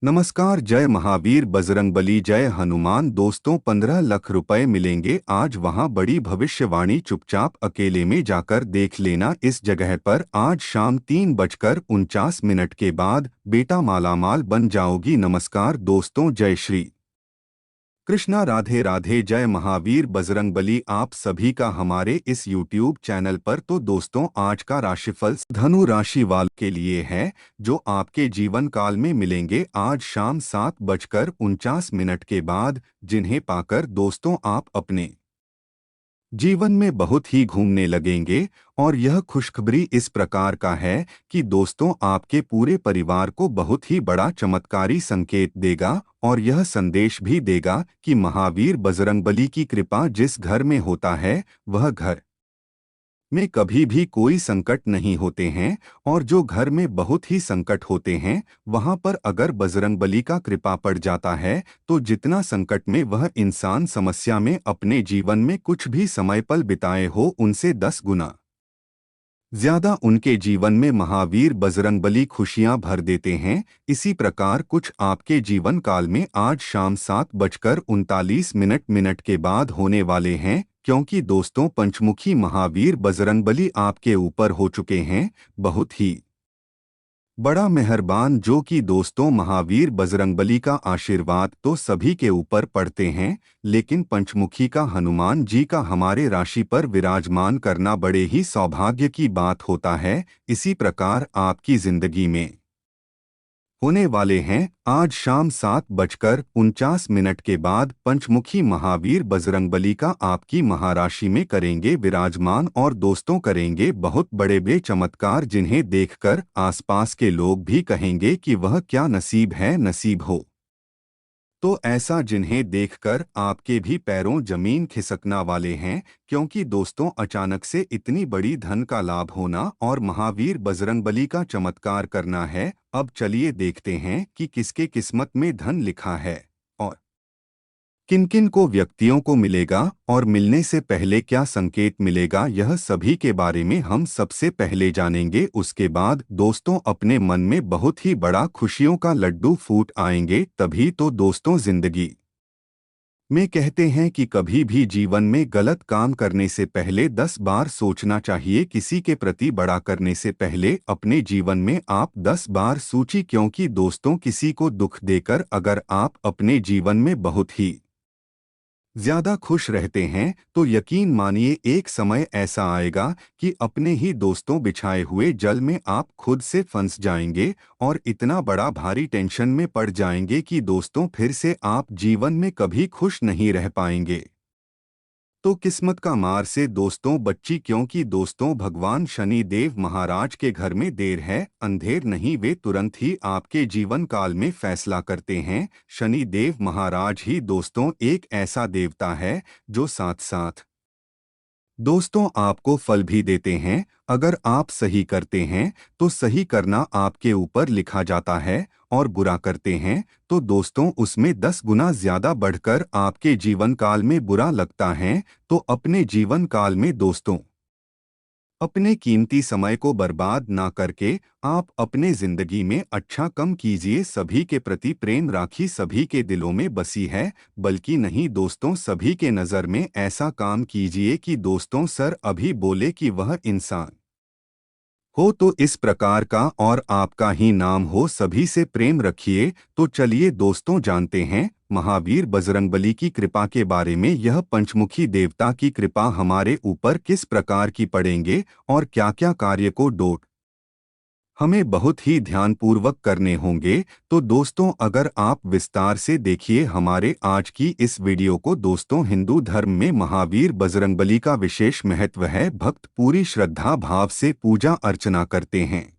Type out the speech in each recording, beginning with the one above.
नमस्कार। जय महावीर बजरंगबली, जय हनुमान। दोस्तों, 15 लाख रुपए मिलेंगे आज, वहां बड़ी भविष्यवाणी। चुपचाप अकेले में जाकर देख लेना। इस जगह पर आज शाम 3:49 के बाद बेटा मालामाल बन जाओगी। नमस्कार दोस्तों, जय श्री कृष्णा, राधे राधे। जय महावीर बजरंगबली आप सभी का हमारे इस YouTube चैनल पर। तो दोस्तों, आज का राशिफल धनु राशि वालों के लिए है, जो आपके जीवन काल में मिलेंगे आज शाम 7:49 के बाद, जिन्हें पाकर दोस्तों आप अपने जीवन में बहुत ही घूमने लगेंगे। और यह खुशखबरी इस प्रकार का है कि दोस्तों आपके पूरे परिवार को बहुत ही बड़ा चमत्कारी संकेत देगा, और यह संदेश भी देगा कि महावीर बजरंगबली की कृपा जिस घर में होता है, वह घर में कभी भी कोई संकट नहीं होते हैं। और जो घर में बहुत ही संकट होते हैं, वहां पर अगर बजरंगबली का कृपा पड़ जाता है, तो जितना संकट में वह इंसान समस्या में अपने जीवन में कुछ भी समय पल बिताए हो, उनसे 10 गुना ज्यादा उनके जीवन में महावीर बजरंगबली खुशियां भर देते हैं। इसी प्रकार कुछ आपके जीवन काल में आज शाम 7:39 के बाद होने वाले हैं, क्योंकि दोस्तों पंचमुखी महावीर बजरंगबली आपके ऊपर हो चुके हैं। बहुत ही बड़ा मेहरबान, जो कि दोस्तों महावीर बजरंगबली का आशीर्वाद तो सभी के ऊपर पड़ते हैं, लेकिन पंचमुखी का हनुमान जी का हमारे राशि पर विराजमान करना बड़े ही सौभाग्य की बात होता है। इसी प्रकार आपकी जिंदगी में होने वाले हैं आज शाम 7:49 के बाद पंचमुखी महावीर बजरंगबली का आपकी महाराशि में करेंगे विराजमान, और दोस्तों करेंगे बहुत बड़े बड़े चमत्कार, जिन्हें देखकर आसपास के लोग भी कहेंगे कि वह क्या नसीब है, नसीब हो। तो ऐसा जिन्हें देखकर आपके भी पैरों जमीन खिसकना वाले हैं, क्योंकि दोस्तों अचानक से इतनी बड़ी धन का लाभ होना और महावीर बजरंगबली का चमत्कार करना है। अब चलिए देखते हैं कि किसके किस्मत में धन लिखा है और किन किन को व्यक्तियों को मिलेगा, और मिलने से पहले क्या संकेत मिलेगा, यह सभी के बारे में हम सबसे पहले जानेंगे। उसके बाद दोस्तों अपने मन में बहुत ही बड़ा खुशियों का लड्डू फूट आएंगे। तभी तो दोस्तों जिंदगी में कहते हैं कि कभी भी जीवन में गलत काम करने से पहले 10 बार सोचना चाहिए। किसी के प्रति बड़ा करने से पहले अपने जीवन में आप 10 बार सोचिए, क्योंकि दोस्तों किसी को दुख देकर अगर आप अपने जीवन में बहुत ही ज्यादा खुश रहते हैं, तो यकीन मानिए एक समय ऐसा आएगा कि अपने ही दोस्तों बिछाए हुए जल में आप खुद से फंस जाएंगे, और इतना बड़ा भारी टेंशन में पड़ जाएंगे कि दोस्तों फिर से आप जीवन में कभी खुश नहीं रह पाएंगे। तो किस्मत का मार से दोस्तों बच्ची, क्योंकि दोस्तों भगवान शनि देव महाराज के घर में देर है अंधेर नहीं, वे तुरंत ही आपके जीवन काल में फैसला करते हैं। शनि देव महाराज ही दोस्तों एक ऐसा देवता है जो साथ साथ दोस्तों आपको फल भी देते हैं। अगर आप सही करते हैं तो सही करना आपके ऊपर लिखा जाता है, और बुरा करते हैं तो दोस्तों उसमें 10 गुना ज्यादा बढ़कर आपके जीवन काल में बुरा लगता है। तो अपने जीवन काल में दोस्तों अपने कीमती समय को बर्बाद ना करके आप अपने जिंदगी में अच्छा कम कीजिए। सभी के प्रति प्रेम राखी सभी के दिलों में बसी है, बल्कि नहीं दोस्तों सभी के नज़र में ऐसा काम कीजिए कि दोस्तों सर अभी बोले कि वह इंसान हो तो इस प्रकार का, और आपका ही नाम हो। सभी से प्रेम रखिए। तो चलिए दोस्तों जानते हैं महावीर बजरंगबली की कृपा के बारे में। यह पंचमुखी देवता की कृपा हमारे ऊपर किस प्रकार की पड़ेंगे, और क्या क्या कार्य को डोट हमें बहुत ही ध्यानपूर्वक करने होंगे। तो दोस्तों अगर आप विस्तार से देखिए हमारे आज की इस वीडियो को। दोस्तों हिंदू धर्म में महावीर बजरंगबली का विशेष महत्व है। भक्त पूरी श्रद्धा भाव से पूजा अर्चना करते हैं।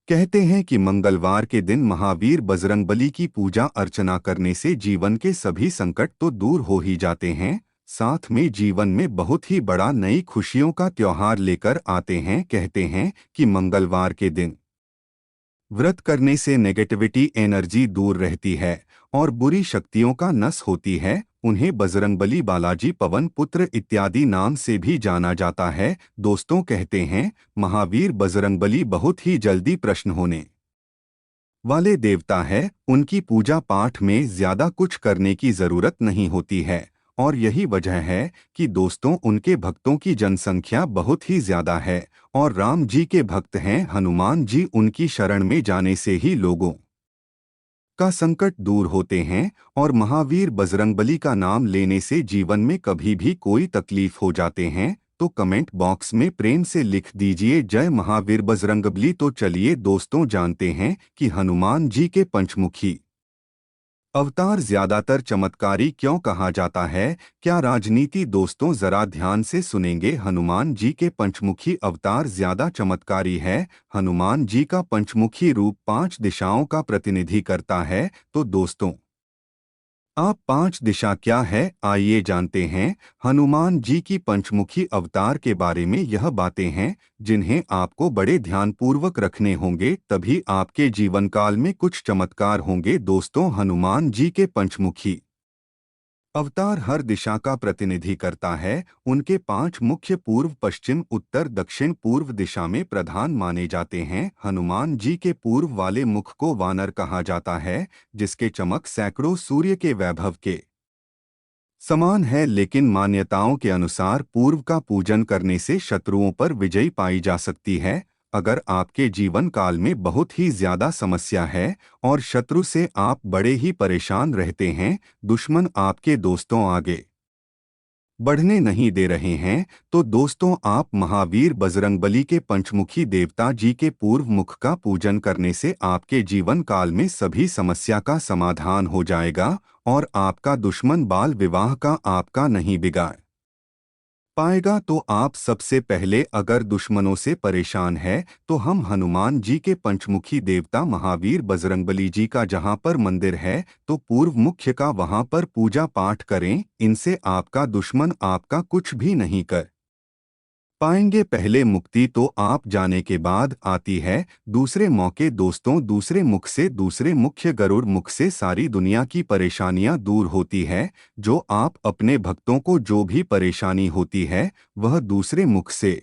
कहते हैं कि मंगलवार के दिन महावीर बजरंगबली की पूजा अर्चना करने से जीवन के सभी संकट तो दूर हो ही जाते हैं, साथ में जीवन में बहुत ही बड़ा नई खुशियों का त्योहार लेकर आते हैं। कहते हैं कि मंगलवार के दिन व्रत करने से नेगेटिविटी एनर्जी दूर रहती है और बुरी शक्तियों का नश होती है। उन्हें बजरंगबली, बालाजी, पवन पुत्र इत्यादि नाम से भी जाना जाता है। दोस्तों कहते हैं महावीर बजरंगबली बहुत ही जल्दी प्रश्न होने वाले देवता है, उनकी पूजा पाठ में ज्यादा कुछ करने की जरूरत नहीं होती है। और यही वजह है कि दोस्तों उनके भक्तों की जनसंख्या बहुत ही ज्यादा है। और राम जी के भक्त हैं हनुमान जी, उनकी शरण में जाने से ही लोगों का संकट दूर होते हैं। और महावीर बजरंगबली का नाम लेने से जीवन में कभी भी कोई तकलीफ हो जाते हैं तो कमेंट बॉक्स में प्रेम से लिख दीजिए जय महावीर बजरंगबली। तो चलिए दोस्तों जानते हैं कि हनुमान जी के पंचमुखी अवतार ज्यादातर चमत्कारी क्यों कहा जाता है। क्या राजनीति दोस्तों जरा ध्यान से सुनेंगे। हनुमान जी के पंचमुखी अवतार ज्यादा चमत्कारी है। हनुमान जी का पंचमुखी रूप 5 दिशाओं का प्रतिनिधि करता है। तो दोस्तों आप 5 दिशा क्या है, आइए जानते हैं। हनुमान जी की पंचमुखी अवतार के बारे में यह बातें हैं जिन्हें आपको बड़े ध्यानपूर्वक रखने होंगे, तभी आपके जीवन काल में कुछ चमत्कार होंगे। दोस्तों हनुमान जी के पंचमुखी अवतार हर दिशा का प्रतिनिधि करता है। उनके 5 मुख्य पूर्व, पश्चिम, उत्तर, दक्षिण, पूर्व दिशा में प्रधान माने जाते हैं। हनुमान जी के पूर्व वाले मुख को वानर कहा जाता है, जिसके चमक सैकड़ों सूर्य के वैभव के समान है। लेकिन मान्यताओं के अनुसार पूर्व का पूजन करने से शत्रुओं पर विजय पाई जा सकती है। अगर आपके जीवन काल में बहुत ही ज्यादा समस्या है और शत्रु से आप बड़े ही परेशान रहते हैं, दुश्मन आपके दोस्तों आगे बढ़ने नहीं दे रहे हैं, तो दोस्तों आप महावीर बजरंगबली के पंचमुखी देवता जी के पूर्व मुख का पूजन करने से आपके जीवन काल में सभी समस्या का समाधान हो जाएगा और आपका दुश्मन बाल विवाह का आपका नहीं बिगाड़ पाएगा। तो आप सबसे पहले अगर दुश्मनों से परेशान है तो हम हनुमान जी के पंचमुखी देवता महावीर बजरंगबली जी का जहां पर मंदिर है तो पूर्व मुख्य का वहां पर पूजा पाठ करें। इनसे आपका दुश्मन आपका कुछ भी नहीं कर पाएंगे। पहले मुक्ति तो आप जाने के बाद आती है। दूसरे मौके दोस्तों दूसरे मुख से, दूसरे मुख्य गरुड़ मुख से सारी दुनिया की परेशानियां दूर होती है। जो आप अपने भक्तों को जो भी परेशानी होती है वह दूसरे मुख से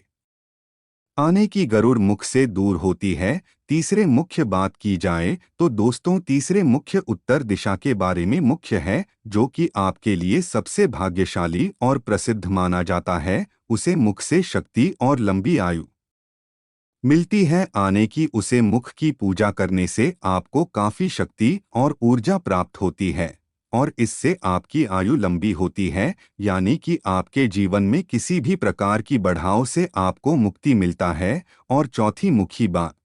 आने की गरुड़ मुख से दूर होती है। तीसरे मुख्य बात की जाए तो दोस्तों तीसरे मुख्य उत्तर दिशा के बारे में मुख्य है, जो कि आपके लिए सबसे भाग्यशाली और प्रसिद्ध माना जाता है। उसे मुख से शक्ति और लंबी आयु मिलती है। आने की उसे मुख की पूजा करने से आपको काफी शक्ति और ऊर्जा प्राप्त होती है और इससे आपकी आयु लंबी होती है, यानी कि आपके जीवन में किसी भी प्रकार की बढ़ाव से आपको मुक्ति मिलता है। और चौथी मुखी बात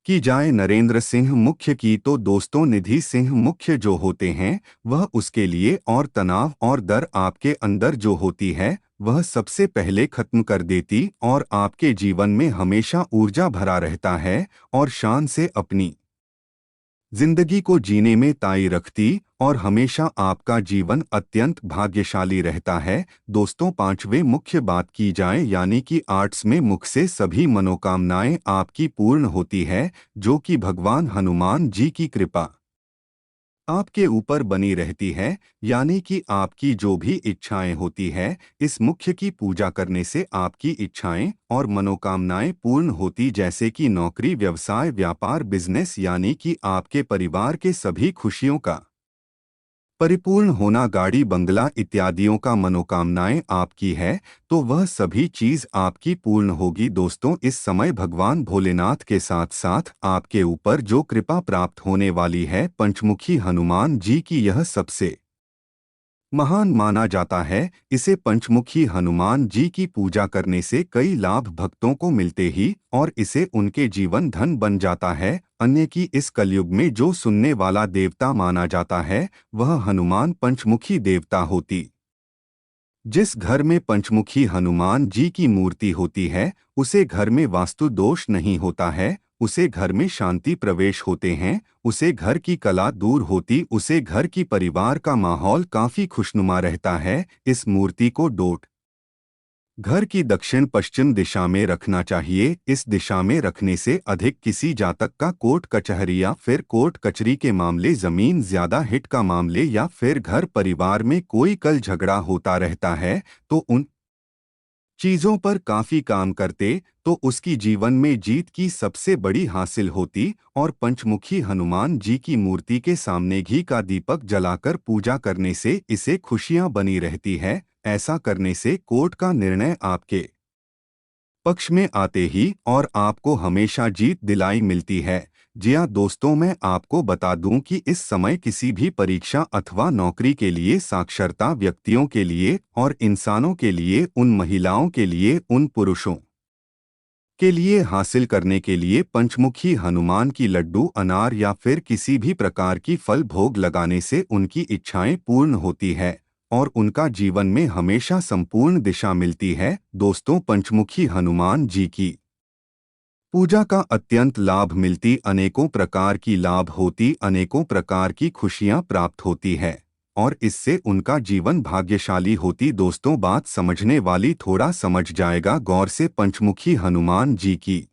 की जाए नरेंद्र सिंह मुख्य की तो दोस्तों निधि सिंह मुख्य जो होते हैं वह उसके लिए और तनाव और डर आपके अंदर जो होती है वह सबसे पहले खत्म कर देती और आपके जीवन में हमेशा ऊर्जा भरा रहता है और शान से अपनी जिंदगी को जीने में ताई रखती और हमेशा आपका जीवन अत्यंत भाग्यशाली रहता है। दोस्तों पांचवें मुख्य बात की जाए यानी कि आर्ट्स में मुख से सभी मनोकामनाएं आपकी पूर्ण होती है, जो कि भगवान हनुमान जी की कृपा आपके ऊपर बनी रहती है। यानी कि आपकी जो भी इच्छाएं होती है इस मुख्य की पूजा करने से आपकी इच्छाएं और मनोकामनाएं पूर्ण होती, जैसे कि नौकरी, व्यवसाय, व्यापार, बिजनेस, यानी कि आपके परिवार के सभी खुशियों का परिपूर्ण होना, गाड़ी, बंगला इत्यादियों का मनोकामनाएं आपकी है तो वह सभी चीज आपकी पूर्ण होगी। दोस्तों इस समय भगवान भोलेनाथ के साथ साथ आपके ऊपर जो कृपा प्राप्त होने वाली है पंचमुखी हनुमान जी की, यह सबसे महान माना जाता है। इसे पंचमुखी हनुमान जी की पूजा करने से कई लाभ भक्तों को मिलते ही और इसे उनके जीवन धन बन जाता है। अन्य की इस कलयुग में जो सुनने वाला देवता माना जाता है वह हनुमान पंचमुखी देवता होती। जिस घर में पंचमुखी हनुमान जी की मूर्ति होती है उसे घर में वास्तु दोष नहीं होता है, उसे घर में शांति प्रवेश होते हैं, उसे घर की कला दूर होती, उसे घर की परिवार का माहौल काफी खुशनुमा रहता है। इस मूर्ति को डोट घर की दक्षिण पश्चिम दिशा में रखना चाहिए। इस दिशा में रखने से अधिक किसी जातक का कोर्ट कचहरी या फिर कोर्ट कचहरी के मामले, जमीन ज्यादा हिट का मामले या फिर घर परिवार में कोई कल झगड़ा होता रहता है तो उन चीजों पर काफी काम करते तो उसकी जीवन में जीत की सबसे बड़ी हासिल होती। और पंचमुखी हनुमान जी की मूर्ति के सामने घी का दीपक जलाकर पूजा करने से इसे खुशियां बनी रहती है। ऐसा करने से कोर्ट का निर्णय आपके पक्ष में आते ही और आपको हमेशा जीत दिलाई मिलती है। जी हाँ दोस्तों, मैं आपको बता दूं कि इस समय किसी भी परीक्षा अथवा नौकरी के लिए साक्षरता व्यक्तियों के लिए और इंसानों के लिए, उन महिलाओं के लिए, उन पुरुषों के लिए हासिल करने के लिए पंचमुखी हनुमान की लड्डू, अनार या फिर किसी भी प्रकार की फल भोग लगाने से उनकी इच्छाएं पूर्ण होती है और उनका जीवन में हमेशा संपूर्ण दिशा मिलती है। दोस्तों, पंचमुखी हनुमान जी की पूजा का अत्यंत लाभ मिलती, अनेकों प्रकार की लाभ होती, अनेकों प्रकार की खुशियां प्राप्त होती है और इससे उनका जीवन भाग्यशाली होती। दोस्तों, बात समझने वाली थोड़ा समझ जाएगा गौर से। पंचमुखी हनुमान जी की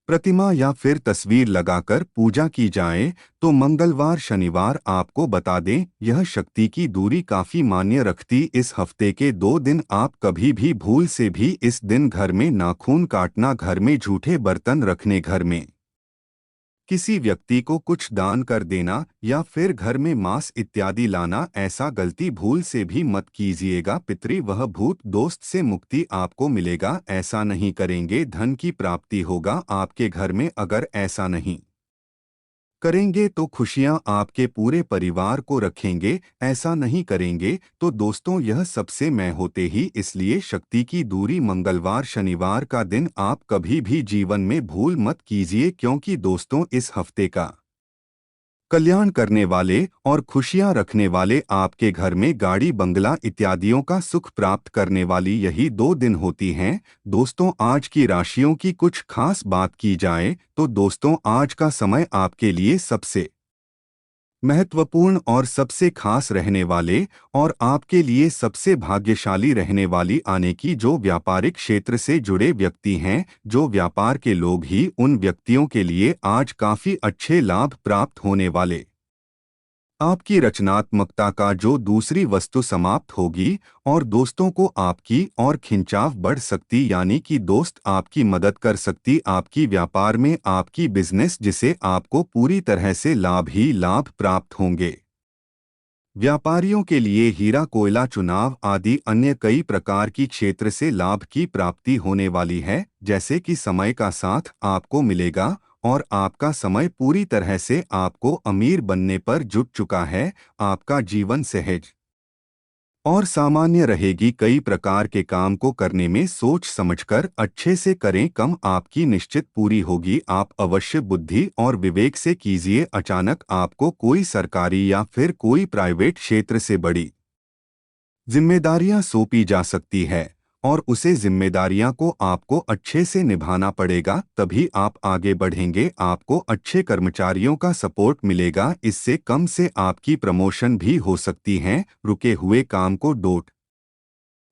प्रतिमा या फिर तस्वीर लगाकर पूजा की जाए तो मंगलवार शनिवार, आपको बता दें, यह शक्ति की दूरी काफी मान्य रखती। इस हफ्ते के 2 दिन आप कभी भी भूल से भी इस दिन घर में नाखून काटना, घर में झूठे बर्तन रखने, घर में किसी व्यक्ति को कुछ दान कर देना या फिर घर में मांस इत्यादि लाना, ऐसा गलती भूल से भी मत कीजिएगा। पितरी वह भूत दोस्त से मुक्ति आपको मिलेगा, ऐसा नहीं करेंगे धन की प्राप्ति होगा आपके घर में। अगर ऐसा नहीं करेंगे तो खुशियां आपके पूरे परिवार को रखेंगे, ऐसा नहीं करेंगे तो दोस्तों यह सबसे मैं होते ही। इसलिए शक्ति की दूरी मंगलवार शनिवार का दिन आप कभी भी जीवन में भूल मत कीजिए, क्योंकि दोस्तों इस हफ्ते का कल्याण करने वाले और खुशियां रखने वाले, आपके घर में गाड़ी बंगला इत्यादियों का सुख प्राप्त करने वाली यही 2 दिन होती हैं। दोस्तों, आज की राशियों की कुछ खास बात की जाए तो दोस्तों आज का समय आपके लिए सबसे महत्वपूर्ण और सबसे खास रहने वाले और आपके लिए सबसे भाग्यशाली रहने वाली आने की, जो व्यापारिक क्षेत्र से जुड़े व्यक्ति हैं, जो व्यापार के लोग ही, उन व्यक्तियों के लिए आज काफी अच्छे लाभ प्राप्त होने वाले। आपकी रचनात्मकता का जो दूसरी वस्तु समाप्त होगी और दोस्तों को आपकी और खिंचाव बढ़ सकती, यानी कि दोस्त आपकी मदद कर सकती आपकी व्यापार में, आपकी बिजनेस, जिसे आपको पूरी तरह से लाभ ही लाभ प्राप्त होंगे। व्यापारियों के लिए हीरा कोयला चुनाव आदि अन्य कई प्रकार की क्षेत्र से लाभ की प्राप्ति होने वाली है। जैसे कि समय का साथ आपको मिलेगा और आपका समय पूरी तरह से आपको अमीर बनने पर जुट चुका है। आपका जीवन सहज और सामान्य रहेगी। कई प्रकार के काम को करने में सोच समझकर अच्छे से करें, कम आपकी निश्चित पूरी होगी। आप अवश्य बुद्धि और विवेक से कीजिए। अचानक आपको कोई सरकारी या फिर कोई प्राइवेट क्षेत्र से बड़ी जिम्मेदारियां सौंपी जा सकती है और उसे जिम्मेदारियां को आपको अच्छे से निभाना पड़ेगा, तभी आप आगे बढ़ेंगे। आपको अच्छे कर्मचारियों का सपोर्ट मिलेगा, इससे कम से आपकी प्रमोशन भी हो सकती है। रुके हुए काम को डोट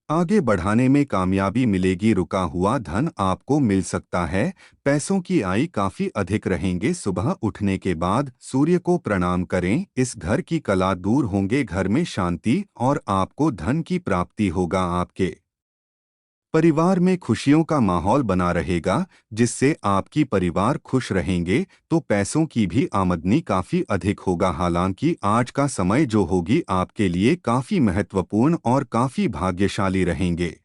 आगे बढ़ाने में कामयाबी मिलेगी। रुका हुआ धन आपको मिल सकता है। पैसों की आय काफी अधिक रहेंगे। सुबह उठने के बाद सूर्य को प्रणाम करें, इस घर की कला दूर होंगे, घर में शांति और आपको धन की प्राप्ति होगा। आपके परिवार में खुशियों का माहौल बना रहेगा, जिससे आपकी परिवार खुश रहेंगे तो पैसों की भी आमदनी काफी अधिक होगा। हालांकि आज का समय जो होगी आपके लिए काफी महत्वपूर्ण और काफी भाग्यशाली रहेंगे।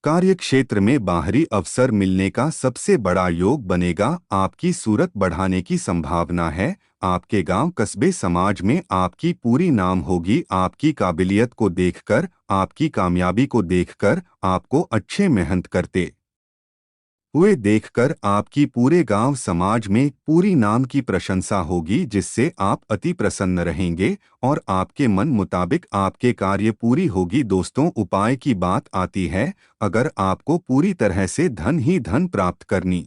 कार्य क्षेत्र में बाहरी अवसर मिलने का सबसे बड़ा योग बनेगा। आपकी सूरत बढ़ाने की संभावना है। आपके गांव कस्बे समाज में आपकी पूरी नाम होगी। आपकी काबिलियत को देखकर, आपकी कामयाबी को देखकर, आपको अच्छे मेहनत करते हुए देखकर आपकी पूरे गांव समाज में पूरी नाम की प्रशंसा होगी, जिससे आप अति प्रसन्न रहेंगे और आपके मन मुताबिक आपके कार्य पूरी होगी। दोस्तों, उपाय की बात आती है, अगर आपको पूरी तरह से धन ही धन प्राप्त करनी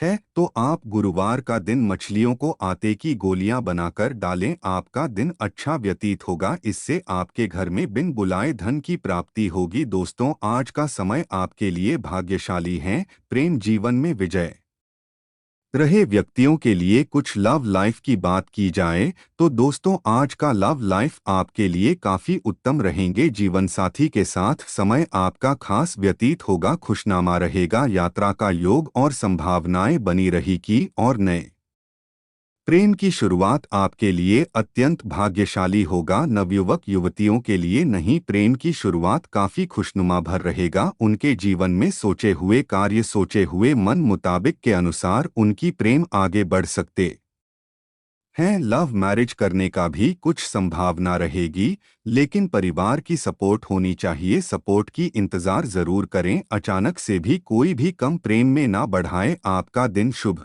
है तो आप गुरुवार का दिन मछलियों को आटे की गोलियां बनाकर डालें। आपका दिन अच्छा व्यतीत होगा, इससे आपके घर में बिन बुलाए धन की प्राप्ति होगी। दोस्तों, आज का समय आपके लिए भाग्यशाली है। प्रेम जीवन में विजय रहे व्यक्तियों के लिए कुछ लव लाइफ की बात की जाए तो दोस्तों आज का लव लाइफ आपके लिए काफी उत्तम रहेंगे। जीवन साथी के साथ समय आपका खास व्यतीत होगा, खुशनुमा रहेगा, यात्रा का योग और संभावनाएं बनी रहेगी और नए प्रेम की शुरुआत आपके लिए अत्यंत भाग्यशाली होगा। नवयुवक युवतियों के लिए नहीं प्रेम की शुरुआत काफी खुशनुमा भर रहेगा। उनके जीवन में सोचे हुए कार्य सोचे हुए मन मुताबिक के अनुसार उनकी प्रेम आगे बढ़ सकते हैं। लव मैरिज करने का भी कुछ संभावना रहेगी, लेकिन परिवार की सपोर्ट होनी चाहिए। सपोर्ट की इंतजार जरूर करें, अचानक से भी कोई भी कम प्रेम में ना बढ़ाए। आपका दिन शुभ